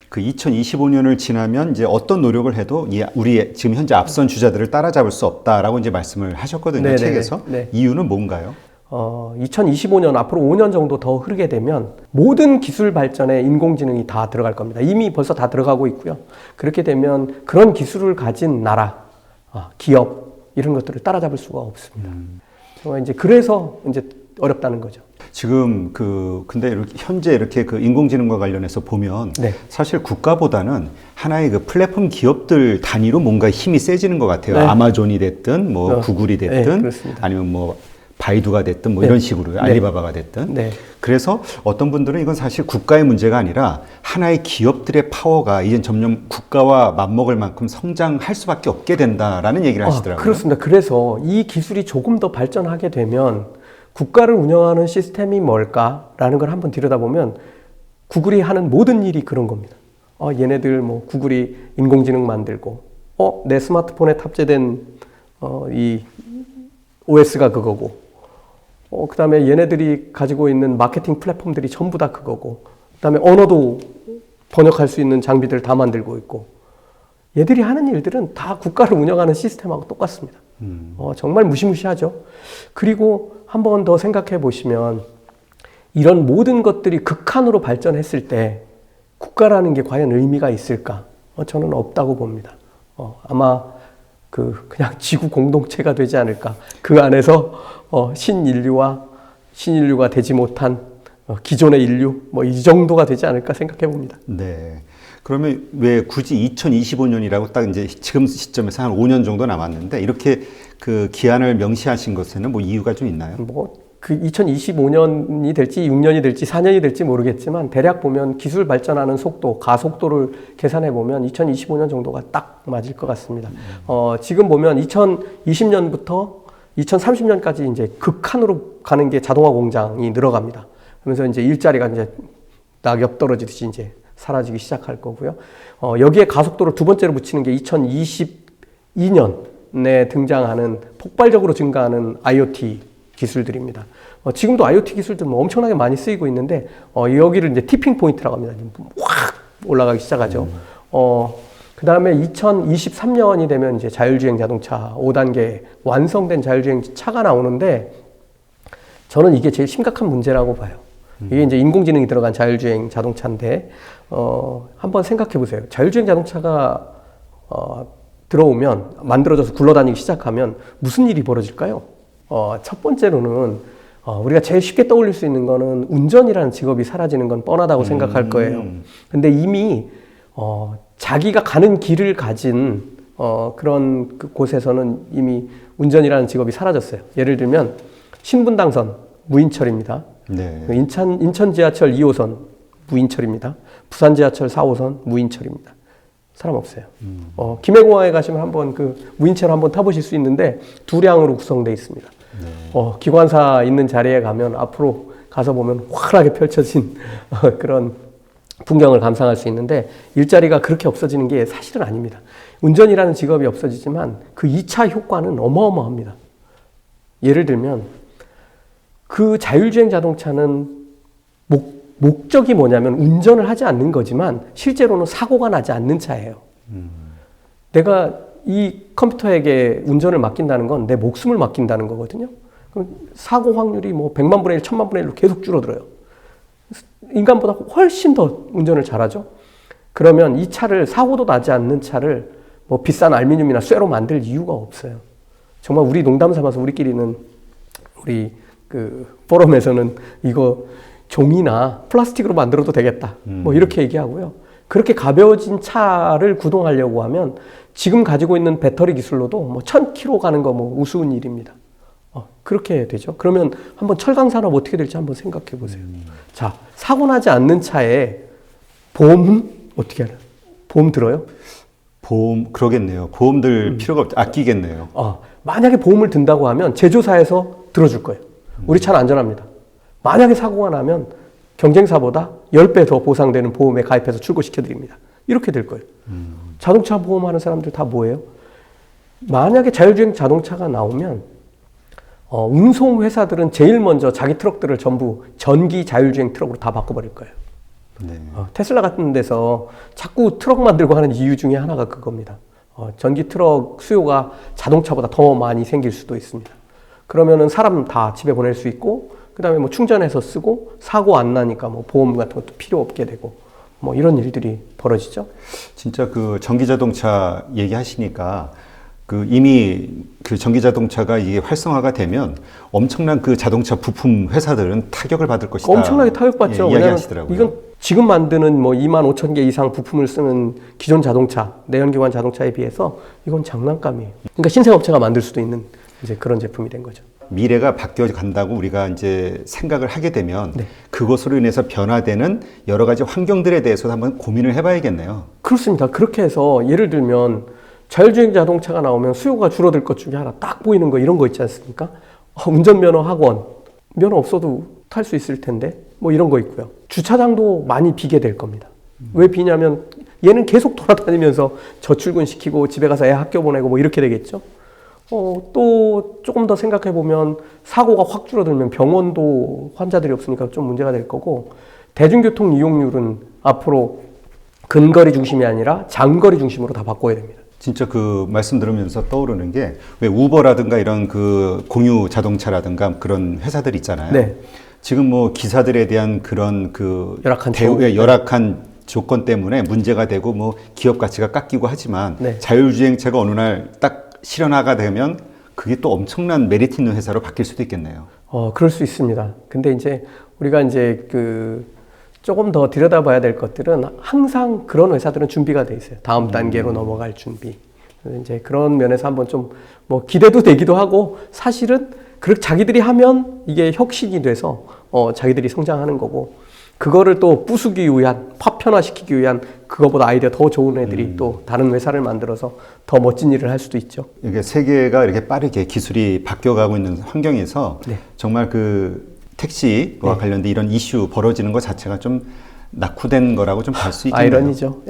그 2025년을 지나면 이제 어떤 노력을 해도 우리 지금 현재 앞선 주자들을 따라잡을 수 없다라고 이제 말씀을 하셨거든요. 네네네. 책에서. 네. 이유는 뭔가요? 2025년 앞으로 5년 정도 더 흐르게 되면 모든 기술 발전에 인공지능이 다 들어갈 겁니다. 이미 벌써 다 들어가고 있고요. 그렇게 되면 그런 기술을 가진 나라, 기업 이런 것들을 따라잡을 수가 없습니다. 이제 그래서 이제 어렵다는 거죠. 지금 근데 현재 이렇게 그 인공지능과 관련해서 보면 네. 사실 국가보다는 하나의 그 플랫폼 기업들 단위로 뭔가 힘이 세지는 것 같아요. 네. 아마존이 됐든 뭐 구글이 됐든 네, 아니면 뭐 바이두가 됐든 뭐 네. 이런 식으로 알리바바가 됐든 네. 그래서 어떤 분들은 이건 사실 국가의 문제가 아니라 하나의 기업들의 파워가 이젠 점점 국가와 맞먹을 만큼 성장할 수밖에 없게 된다라는 얘기를 하시더라고요. 그렇습니다. 그래서 이 기술이 조금 더 발전하게 되면 국가를 운영하는 시스템이 뭘까라는 걸 한번 들여다보면 구글이 하는 모든 일이 그런 겁니다. 얘네들 뭐 구글이 인공지능 만들고 내 스마트폰에 탑재된 이 OS가 그거고 그 다음에 얘네들이 가지고 있는 마케팅 플랫폼들이 전부 다 그거고 그 다음에 언어도 번역할 수 있는 장비들 다 만들고 있고 얘들이 하는 일들은 다 국가를 운영하는 시스템하고 똑같습니다. 정말 무시무시하죠. 그리고 한 번 더 생각해 보시면 이런 모든 것들이 극한으로 발전했을 때 국가라는 게 과연 의미가 있을까? 저는 없다고 봅니다. 아마 그냥 지구 공동체가 되지 않을까. 그 안에서 신인류가 되지 못한 기존의 인류 뭐 이 정도가 되지 않을까 생각해 봅니다. 네. 그러면 왜 굳이 2025년이라고 딱 이제 지금 시점에서 한 5년 정도 남았는데 이렇게 그 기한을 명시하신 것에는 뭐 이유가 좀 있나요? 그 2025년이 될지 6년이 될지 4년이 될지 모르겠지만 대략 보면 기술 발전하는 속도, 가속도를 계산해 보면 2025년 정도가 딱 맞을 것 같습니다. 지금 보면 2020년부터 2030년까지 이제 극한으로 가는 게 자동화 공장이 늘어갑니다. 그러면서 이제 일자리가 이제 낙엽 떨어지듯이 이제 사라지기 시작할 거고요. 여기에 가속도를 두 번째로 붙이는 게 2022년에 등장하는 폭발적으로 증가하는 IoT 기술들입니다. 지금도 IoT 기술들 뭐 엄청나게 많이 쓰이고 있는데 여기를 이제 티핑 포인트라고 합니다. 확 올라가기 시작하죠. 그 다음에 2023년이 되면 이제 자율주행 자동차 5단계 완성된 자율주행 차가 나오는데 저는 이게 제일 심각한 문제라고 봐요. 이게 이제 인공지능이 들어간 자율주행 자동차인데 한번 생각해 보세요. 자율주행 자동차가 들어오면 만들어져서 굴러다니기 시작하면 무슨 일이 벌어질까요? 첫 번째로는 우리가 제일 쉽게 떠올릴 수 있는 거는 운전이라는 직업이 사라지는 건 뻔하다고 생각할 거예요. 근데 이미 자기가 가는 길을 가진 그런 곳에서는 이미 운전이라는 직업이 사라졌어요. 예를 들면 신분당선 무인철입니다. 네. 인천 지하철 2호선 무인철입니다. 부산 지하철 4호선 무인철입니다. 사람 없어요. 김해공항에 가시면 한번 그 무인철 한번 타보실 수 있는데 두 량으로 구성되어 있습니다. 네. 기관사 있는 자리에 가면 앞으로 가서 보면 환하게 펼쳐진 그런 풍경을 감상할 수 있는데 일자리가 그렇게 없어지는 게 사실은 아닙니다. 운전이라는 직업이 없어지지만 그 2차 효과는 어마어마합니다. 예를 들면 그 자율주행 자동차는 목적이 뭐냐면 운전을 하지 않는 거지만 실제로는 사고가 나지 않는 차예요. 내가 이 컴퓨터에게 운전을 맡긴다는 건 내 목숨을 맡긴다는 거거든요. 그럼 사고 확률이 뭐 100만 분의 1, 1000만 분의 1로 계속 줄어들어요. 인간보다 훨씬 더 운전을 잘하죠. 그러면 이 차를 사고도 나지 않는 차를 뭐 비싼 알루미늄이나 쇠로 만들 이유가 없어요. 정말 우리 농담 삼아서 우리끼리는 우리 그 포럼에서는 이거 종이나 플라스틱으로 만들어도 되겠다. 뭐 이렇게 얘기하고요. 그렇게 가벼워진 차를 구동하려고 하면 지금 가지고 있는 배터리 기술로도 뭐 1000km 가는 거 뭐 우스운 일입니다. 그렇게 되죠. 그러면 한번 철강 산업 어떻게 될지 한번 생각해 보세요. 자, 사고 나지 않는 차에 보험은 어떻게 하나요? 보험 들어요? 보험 그러겠네요. 보험 들 필요가 없 아끼겠네요. 만약에 보험을 든다고 하면 제조사에서 들어줄 거예요. 우리 차는 안전합니다. 만약에 사고가 나면 경쟁사보다 10배 더 보상되는 보험에 가입해서 출고시켜드립니다. 이렇게 될 거예요. 자동차 보험하는 사람들 다 뭐예요? 만약에 자율주행 자동차가 나오면 운송회사들은 제일 먼저 자기 트럭들을 전부 전기 자율주행 트럭으로 다 바꿔버릴 거예요. 네. 테슬라 같은 데서 자꾸 트럭 만들고 하는 이유 중에 하나가 그겁니다. 전기 트럭 수요가 자동차보다 더 많이 생길 수도 있습니다. 그러면은 사람 다 집에 보낼 수 있고, 그 다음에 뭐 충전해서 쓰고, 사고 안 나니까 뭐 보험 같은 것도 필요 없게 되고, 뭐 이런 일들이 벌어지죠. 진짜 그 전기 자동차 얘기하시니까 그 이미 그 전기 자동차가 이게 활성화가 되면 엄청난 그 자동차 부품 회사들은 타격을 받을 것이다. 엄청나게 타격받죠. 예, 이야기하시더라고요. 이건 지금 만드는 뭐 25,000개 이상 부품을 쓰는 기존 자동차, 내연기관 자동차에 비해서 이건 장난감이에요. 그러니까 신생업체가 만들 수도 있는 이제 그런 제품이 된 거죠. 미래가 바뀌어 간다고 우리가 이제 생각을 하게 되면 네. 그것으로 인해서 변화되는 여러 가지 환경들에 대해서도 한번 고민을 해봐야겠네요. 그렇습니다. 그렇게 해서 예를 들면 자율주행 자동차가 나오면 수요가 줄어들 것 중에 하나 딱 보이는 거 이런 거 있지 않습니까? 운전면허 학원, 면허 없어도 탈 수 있을 텐데 뭐 이런 거 있고요. 주차장도 많이 비게 될 겁니다. 왜 비냐면 얘는 계속 돌아다니면서 저출근시키고 집에 가서 애 학교 보내고 뭐 이렇게 되겠죠. 또 조금 더 생각해 보면 사고가 확 줄어들면 병원도 환자들이 없으니까 좀 문제가 될 거고, 대중교통 이용률은 앞으로 근거리 중심이 아니라 장거리 중심으로 다 바꿔야 됩니다. 진짜 그 말씀 들으면서 떠오르는 게 왜 우버라든가 이런 그 공유 자동차라든가 그런 회사들 있잖아요. 네. 지금 뭐 기사들에 대한 그런 그 열악한 열악한 조건 때문에 문제가 되고 뭐 기업 가치가 깎이고 하지만 네. 자율주행차가 어느 날 딱 실현화가 되면 그게 또 엄청난 메리트 있는 회사로 바뀔 수도 있겠네요. 그럴 수 있습니다. 근데 이제 우리가 이제 조금 더 들여다봐야 될 것들은 항상 그런 회사들은 준비가 돼 있어요. 다음 단계로 넘어갈 준비. 그래서 이제 그런 면에서 한번 좀 뭐 기대도 되기도 하고, 사실은 그렇게 자기들이 하면 이게 혁신이 돼서 자기들이 성장하는 거고, 그거를 또 부수기 위한, 파편화시키기 위한 그거보다 아이디어 더 좋은 애들이 또 다른 회사를 만들어서 더 멋진 일을 할 수도 있죠. 이게 세계가 이렇게 빠르게 기술이 바뀌어가고 있는 환경에서 네. 정말 그 택시와 관련된 이런 이슈 벌어지는 것 자체가 좀 낙후된 거라고 좀 볼 수 있겠네요. 아이러니죠.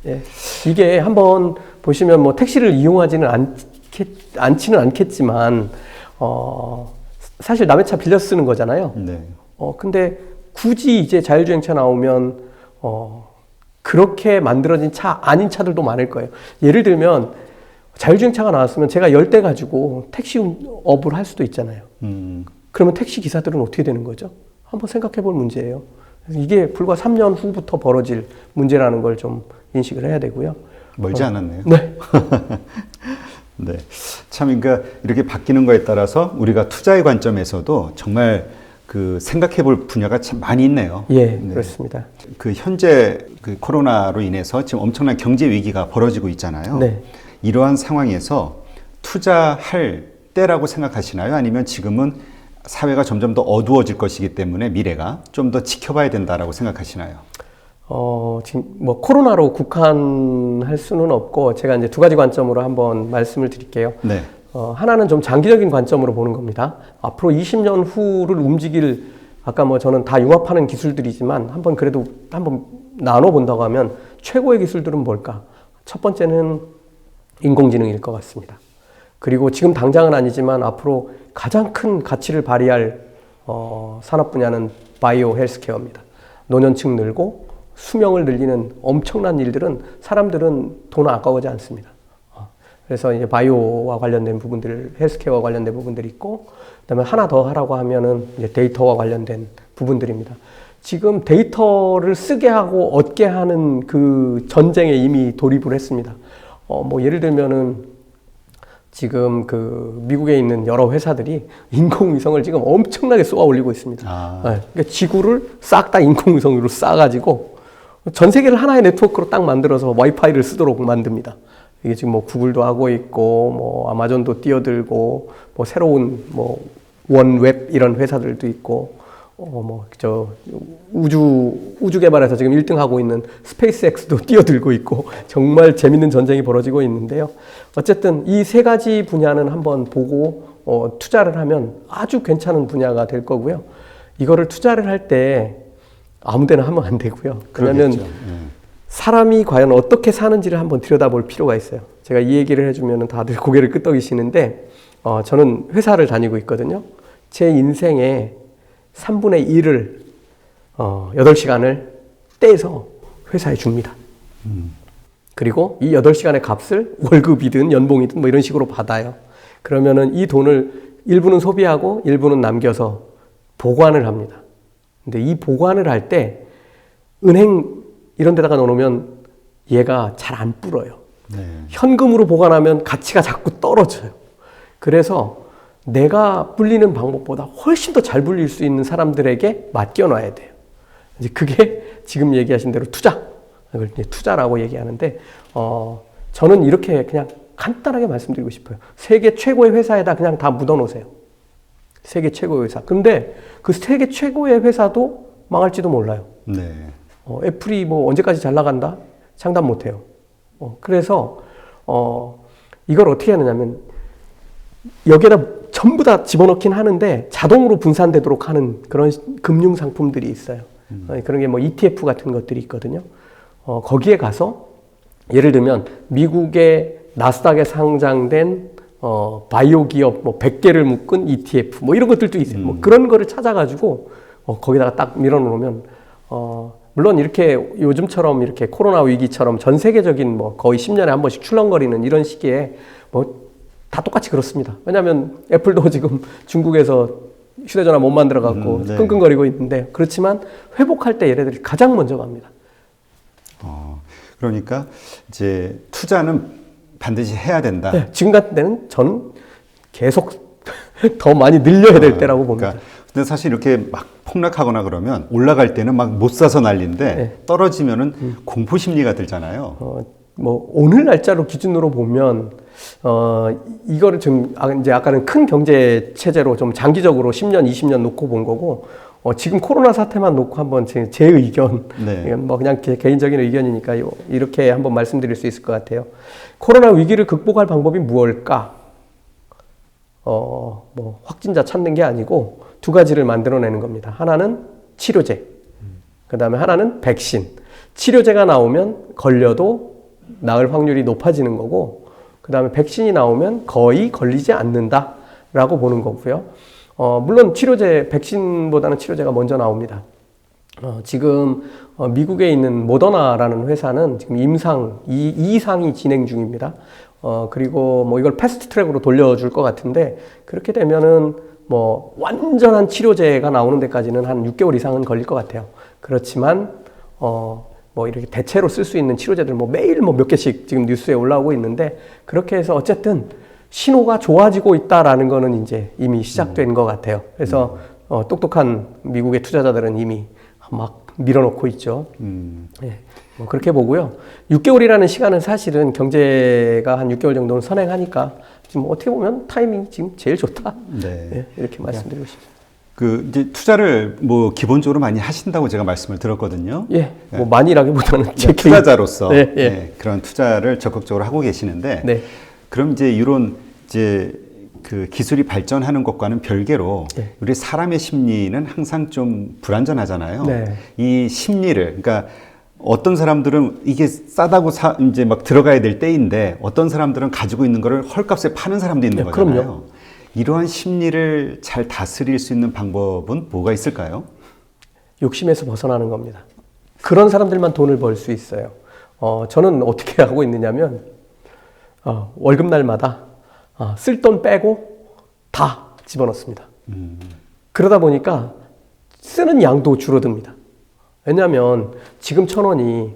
예. 이게 한번 보시면 뭐 택시를 이용하지는 않지는 않겠지만, 사실 남의 차 빌려 쓰는 거잖아요. 네. 근데 굳이 이제 자율주행차 나오면, 그렇게 만들어진 차 아닌 차들도 많을 거예요. 예를 들면, 자율주행차가 나왔으면 제가 10대 가지고 택시업을 할 수도 있잖아요. 그러면 택시 기사들은 어떻게 되는 거죠? 한번 생각해 볼 문제예요. 이게 불과 3년 후부터 벌어질 문제라는 걸 좀 인식을 해야 되고요. 멀지 않았네요. 네. 네. 참, 그러니까 이렇게 바뀌는 거에 따라서 우리가 투자의 관점에서도 정말 그 생각해 볼 분야가 참 많이 있네요. 예, 네. 그렇습니다. 그 현재 그 코로나로 인해서 지금 엄청난 경제 위기가 벌어지고 있잖아요. 네. 이러한 상황에서 투자할 때라고 생각하시나요? 아니면 지금은 사회가 점점 더 어두워질 것이기 때문에 미래가 좀 더 지켜봐야 된다라고 생각하시나요? 지금 뭐 코로나로 국한할 수는 없고, 제가 이제 두 가지 관점으로 한번 말씀을 드릴게요. 네. 하나는 좀 장기적인 관점으로 보는 겁니다. 앞으로 20년 후를 움직일, 아까 뭐 저는 다 융합하는 기술들이지만 한번 그래도 한번 나눠본다고 하면 최고의 기술들은 뭘까? 첫 번째는 인공지능일 것 같습니다. 그리고 지금 당장은 아니지만 앞으로 가장 큰 가치를 발휘할 산업 분야는 바이오 헬스케어입니다. 노년층 늘고 수명을 늘리는 엄청난 일들은 사람들은 돈 아까워하지 않습니다. 그래서 이제 바이오와 관련된 부분들, 헬스케어와 관련된 부분들이 있고, 그다음에 하나 더 하라고 하면은 이제 데이터와 관련된 부분들입니다. 지금 데이터를 쓰게 하고 얻게 하는 그 전쟁에 이미 돌입을 했습니다. 뭐 예를 들면은 지금 그 미국에 있는 여러 회사들이 인공위성을 지금 엄청나게 쏘아 올리고 있습니다. 그러니까 지구를 싹 다 인공위성으로 쏴가지고 전 세계를 하나의 네트워크로 딱 만들어서 와이파이를 쓰도록 만듭니다. 이게 지금 뭐 구글도 하고 있고, 뭐 아마존도 뛰어들고, 뭐 새로운 뭐 원웹 이런 회사들도 있고, 뭐 저 우주 개발에서 지금 1등 하고 있는 스페이스X도 뛰어들고 있고, 정말 재밌는 전쟁이 벌어지고 있는데요. 어쨌든 이 세 가지 분야는 한번 보고 투자를 하면 아주 괜찮은 분야가 될 거고요. 이거를 투자를 할 때 아무데나 하면 안 되고요. 그러면 사람이 과연 어떻게 사는지를 한번 들여다볼 필요가 있어요. 제가 이 얘기를 해주면 다들 고개를 끄덕이시는데, 저는 회사를 다니고 있거든요. 제 인생의 3분의 1을 8시간을 떼서 회사에 줍니다. 그리고 이 8시간의 값을 월급이든 연봉이든 뭐 이런 식으로 받아요. 그러면은 이 돈을 일부는 소비하고 일부는 남겨서 보관을 합니다. 근데 이 보관을 할 때 은행 이런 데다가 넣어놓으면 얘가 잘 안 불어요. 네. 현금으로 보관하면 가치가 자꾸 떨어져요. 그래서 내가 불리는 방법보다 훨씬 더 잘 불릴 수 있는 사람들에게 맡겨놔야 돼요. 이제 그게 지금 얘기하신 대로 투자. 이걸 이제 투자라고 얘기하는데, 저는 이렇게 그냥 간단하게 말씀드리고 싶어요. 세계 최고의 회사에다 그냥 다 묻어놓으세요. 세계 최고의 회사. 근데 그 세계 최고의 회사도 망할지도 몰라요. 네. 애플이 뭐 언제까지 잘 나간다? 장담 못 해요. 그래서, 이걸 어떻게 하느냐면, 여기에다 전부 다 집어넣긴 하는데 자동으로 분산되도록 하는 그런 금융 상품들이 있어요. 그런 게 뭐 ETF 같은 것들이 있거든요. 거기에 가서 예를 들면 미국의 나스닥에 상장된 바이오 기업 뭐 100개를 묶은 ETF 뭐 이런 것들도 있어요. 뭐 그런 거를 찾아가지고 거기다가 딱 밀어놓으면 물론 이렇게 요즘처럼 이렇게 코로나 위기처럼 전 세계적인 뭐 거의 10년에 한 번씩 출렁거리는 이런 시기에 뭐 다 똑같이 그렇습니다. 왜냐하면 애플도 지금 중국에서 휴대전화 못 만들어갖고 네. 끙끙거리고 있는데 그렇지만 회복할 때 얘네들이 가장 먼저 갑니다. 그러니까 이제 투자는 반드시 해야 된다. 네, 지금 같은 때는 저는 계속 더 많이 늘려야 될 때라고 봅니다. 그러니까 근데 사실 이렇게 막 폭락하거나 그러면 올라갈 때는 막 못 사서 난리인데 네. 떨어지면은 공포 심리가 들잖아요. 뭐 오늘 날짜로 기준으로 보면 이거를 좀 이제 아까는 큰 경제 체제로 좀 장기적으로 10년, 20년 놓고 본 거고 지금 코로나 사태만 놓고 한번 제 의견, 네. 이건 뭐 그냥 개인적인 의견이니까 이렇게 한번 말씀드릴 수 있을 것 같아요. 코로나 위기를 극복할 방법이 무엇일까? 뭐 확진자 찾는 게 아니고 두 가지를 만들어내는 겁니다. 하나는 치료제, 그 다음에 하나는 백신. 치료제가 나오면 걸려도 나을 확률이 높아지는 거고, 그 다음에 백신이 나오면 거의 걸리지 않는다라고 보는 거고요. 물론 백신보다는 치료제가 먼저 나옵니다. 지금 미국에 있는 모더나라는 회사는 지금 임상이 진행 중입니다. 그리고 뭐 이걸 패스트 트랙으로 돌려줄 것 같은데, 그렇게 되면은 뭐 완전한 치료제가 나오는 데까지는 한 6개월 이상은 걸릴 것 같아요. 그렇지만 뭐 이렇게 대체로 쓸 수 있는 치료제들 뭐 매일 뭐 몇 개씩 지금 뉴스에 올라오고 있는데, 그렇게 해서 어쨌든 신호가 좋아지고 있다라는 거는 이제 이미 시작된 것 같아요. 그래서 똑똑한 미국의 투자자들은 이미 막 밀어넣고 있죠. 네, 뭐 그렇게 보고요. 6개월이라는 시간은 사실은 경제가 한 6개월 정도는 선행하니까 지금 어떻게 보면 타이밍이 지금 제일 좋다. 네. 네, 이렇게 말씀드리고 싶습니다. 이제 투자를 뭐 기본적으로 많이 하신다고 제가 말씀을 들었거든요. 예, 뭐 많이라기보다는 제 투자자로서 네, 예. 네, 그런 투자를 적극적으로 하고 계시는데, 네. 그럼 이제 이런 그 기술이 발전하는 것과는 별개로 네. 우리 사람의 심리는 항상 좀 불안전하잖아요. 네. 이 심리를, 그러니까 어떤 사람들은 이게 싸다고 이제 막 들어가야 될 때인데, 어떤 사람들은 가지고 있는 거를 헐값에 파는 사람도 있는 네, 거잖아요. 그럼요. 이러한 심리를 잘 다스릴 수 있는 방법은 뭐가 있을까요? 욕심에서 벗어나는 겁니다. 그런 사람들만 돈을 벌 수 있어요. 저는 어떻게 하고 있느냐면 월급 날마다 쓸 돈 빼고 다 집어넣습니다. 그러다 보니까 쓰는 양도 줄어듭니다. 왜냐하면 지금 1,000원이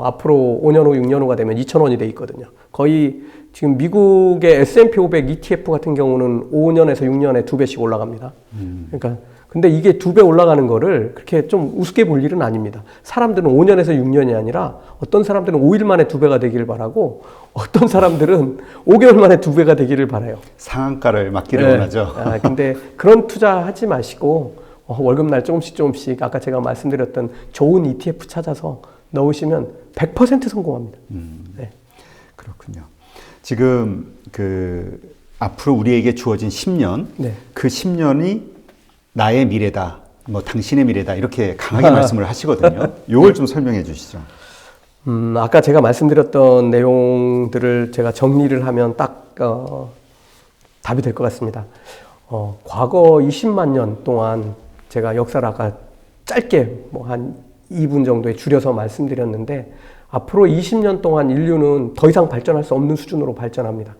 앞으로 5년 후, 6년 후가 되면 2,000원이 돼 있거든요. 거의 지금 미국의 S&P 500 ETF 같은 경우는 5년에서 6년에 2배씩 올라갑니다. 그러니까 근데 이게 2배 올라가는 거를 그렇게 좀 우습게 볼 일은 아닙니다. 사람들은 5년에서 6년이 아니라 어떤 사람들은 5일 만에 2배가 되기를 바라고, 어떤 사람들은 5개월 만에 2배가 되기를 바라요. 상한가를 맞기를 네. 원하죠. 근데 그런 투자하지 마시고 월급날 조금씩 아까 제가 말씀드렸던 좋은 ETF 찾아서 넣으시면 100% 성공합니다. 네. 그렇군요. 지금 앞으로 우리에게 주어진 10년, 네. 그 10년이 나의 미래다, 뭐 당신의 미래다, 이렇게 강하게 말씀을 하시거든요. 요걸 좀 설명해 주시죠. 아까 제가 말씀드렸던 내용들을 제가 정리를 하면 딱 답이 될 것 같습니다. 과거 20만 년 동안 제가 역사를 아까 짧게 뭐 한 2분 정도에 줄여서 말씀드렸는데 앞으로 20년 동안 인류는 더 이상 발전할 수 없는 수준으로 발전합니다.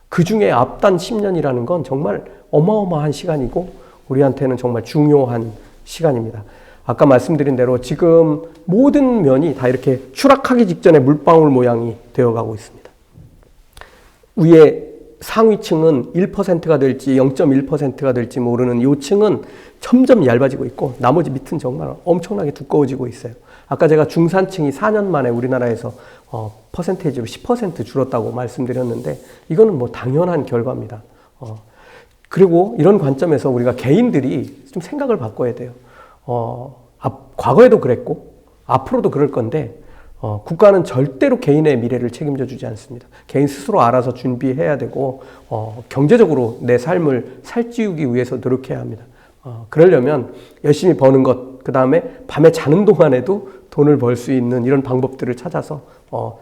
그 중에 앞단 10년이라는 건 정말 어마어마한 시간이고 우리한테는 정말 중요한 시간입니다. 아까 말씀드린 대로 지금 모든 면이 다 이렇게 추락하기 직전에 물방울 모양이 되어가고 있습니다. 위에 상위층은 1%가 될지 0.1%가 될지 모르는 요층은 점점 얇아지고 있고 나머지 밑은 정말 엄청나게 두꺼워지고 있어요. 아까 제가 중산층이 4년 만에 우리나라에서 퍼센테이지로 10% 줄었다고 말씀드렸는데 이거는 뭐 당연한 결과입니다. 그리고 이런 관점에서 우리가 개인들이 좀 생각을 바꿔야 돼요. 과거에도 그랬고 앞으로도 그럴 건데 국가는 절대로 개인의 미래를 책임져 주지 않습니다. 개인 스스로 알아서 준비해야 되고 경제적으로 내 삶을 살찌우기 위해서 노력해야 합니다. 그러려면 열심히 버는 것, 그 다음에 밤에 자는 동안에도 돈을 벌 수 있는 이런 방법들을 찾아서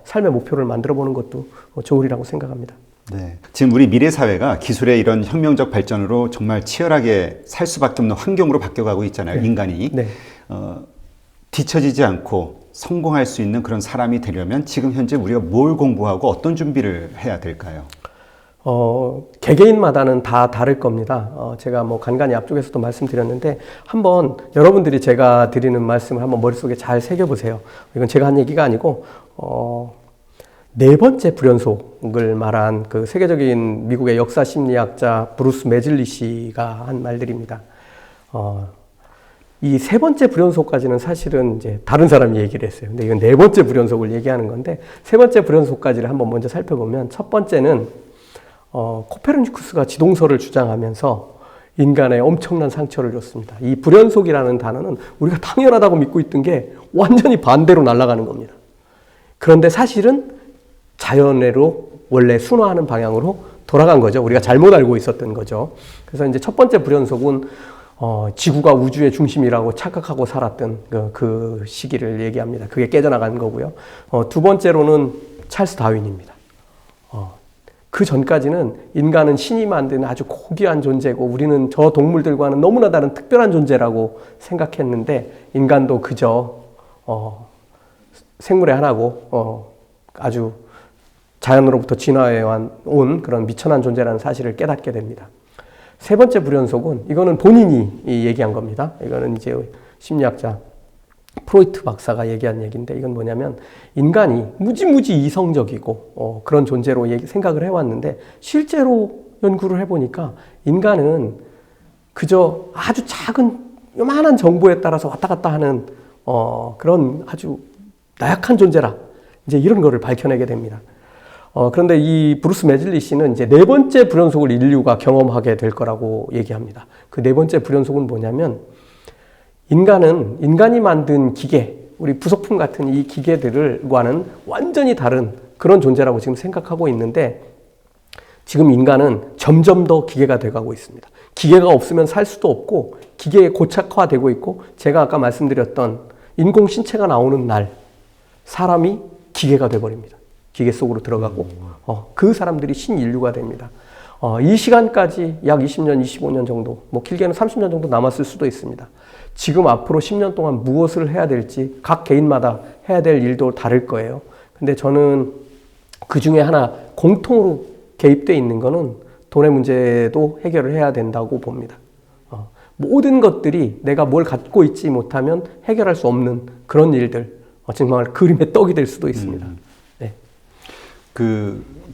삶의 목표를 만들어 보는 것도 좋으리라고 생각합니다. 네. 지금 우리 미래 사회가 기술의 이런 혁명적 발전으로 정말 치열하게 살 수밖에 없는 환경으로 바뀌어가고 있잖아요. 네. 인간이. 네. 뒤처지지 않고 성공할 수 있는 그런 사람이 되려면 지금 현재 우리가 뭘 공부하고 어떤 준비를 해야 될까요? 개개인마다는 다 다를 겁니다. 제가 뭐 간간히 앞쪽에서도 말씀드렸는데 한번 여러분들이 제가 드리는 말씀을 한번 머릿속에 잘 새겨보세요. 이건 제가 한 얘기가 아니고 네 번째 불연속을 말한 그 세계적인 미국의 역사 심리학자 브루스 매즐리시가 한 말들입니다. 이 세 번째 불연속까지는 사실은 이제 다른 사람이 얘기를 했어요. 근데 이건 네 번째 불연속을 얘기하는 건데 세 번째 불연속까지를 한번 먼저 살펴보면 첫 번째는 코페르니쿠스가 지동설을 주장하면서 인간에 엄청난 상처를 줬습니다. 이 불연속이라는 단어는 우리가 당연하다고 믿고 있던 게 완전히 반대로 날아가는 겁니다. 그런데 사실은 자연으로 원래 순화하는 방향으로 돌아간 거죠. 우리가 잘못 알고 있었던 거죠. 그래서 이제 첫 번째 불연속은 지구가 우주의 중심이라고 착각하고 살았던 그 시기를 얘기합니다. 그게 깨져나간 거고요. 두 번째로는 찰스 다윈입니다. 그 전까지는 인간은 신이 만든 아주 고귀한 존재고 우리는 저 동물들과는 너무나 다른 특별한 존재라고 생각했는데 인간도 그저 생물의 하나고 아주 자연으로부터 진화해 온 그런 미천한 존재라는 사실을 깨닫게 됩니다. 세 번째 불연속은 이거는 본인이 얘기한 겁니다. 이거는 이제 심리학자 프로이트 박사가 얘기한 얘기인데 이건 뭐냐면 인간이 무지무지 이성적이고 그런 존재로 생각을 해왔는데 실제로 연구를 해보니까 인간은 그저 아주 작은 요만한 정보에 따라서 왔다 갔다 하는 그런 아주 나약한 존재라 이제 이런 거를 밝혀내게 됩니다. 그런데 이 브루스 매즐리시는 이제 네 번째 불연속을 인류가 경험하게 될 거라고 얘기합니다. 그 네 번째 불연속은 뭐냐면 인간은 인간이 만든 기계, 우리 부속품 같은 이 기계들과는 완전히 다른 그런 존재라고 지금 생각하고 있는데 지금 인간은 점점 더 기계가 돼가고 있습니다. 기계가 없으면 살 수도 없고 기계에 고착화되고 있고 제가 아까 말씀드렸던 인공신체가 나오는 날 사람이 기계가 돼버립니다. 기계 속으로 들어가고 그 사람들이 신인류가 됩니다. 이 시간까지 약 20년, 25년 정도, 뭐 길게는 30년 정도 남았을 수도 있습니다. 지금 앞으로 10년 동안 무엇을 해야 될지 각 개인마다 해야 될 일도 다를 거예요. 근데 저는 그 중에 하나 공통으로 개입되어 있는 거는 돈의 문제도 해결을 해야 된다고 봅니다. 모든 것들이 내가 뭘 갖고 있지 못하면 해결할 수 없는 그런 일들, 정말 그림의 떡이 될 수도 있습니다. 네.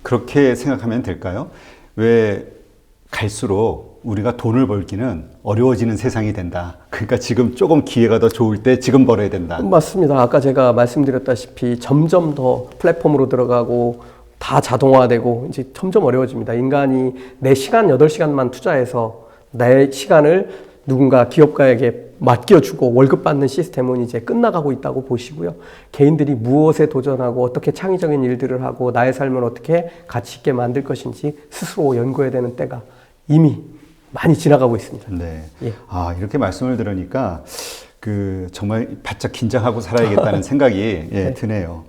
그렇게 생각하면 될까요? 왜 갈수록 우리가 돈을 벌기는 어려워지는 세상이 된다. 그러니까 지금 조금 기회가 더 좋을 때 지금 벌어야 된다. 맞습니다. 아까 제가 말씀드렸다시피 점점 더 플랫폼으로 들어가고 다 자동화되고 이제 점점 어려워집니다. 인간이 내 시간 8시간만 투자해서 내 시간을 누군가 기업가에게 맡겨주고 월급 받는 시스템은 이제 끝나가고 있다고 보시고요. 개인들이 무엇에 도전하고 어떻게 창의적인 일들을 하고 나의 삶을 어떻게 가치 있게 만들 것인지 스스로 연구해야 되는 때가 이미 많이 지나가고 있습니다. 네. 예. 이렇게 말씀을 들으니까 정말 바짝 긴장하고 살아야겠다는 생각이 네. 드네요.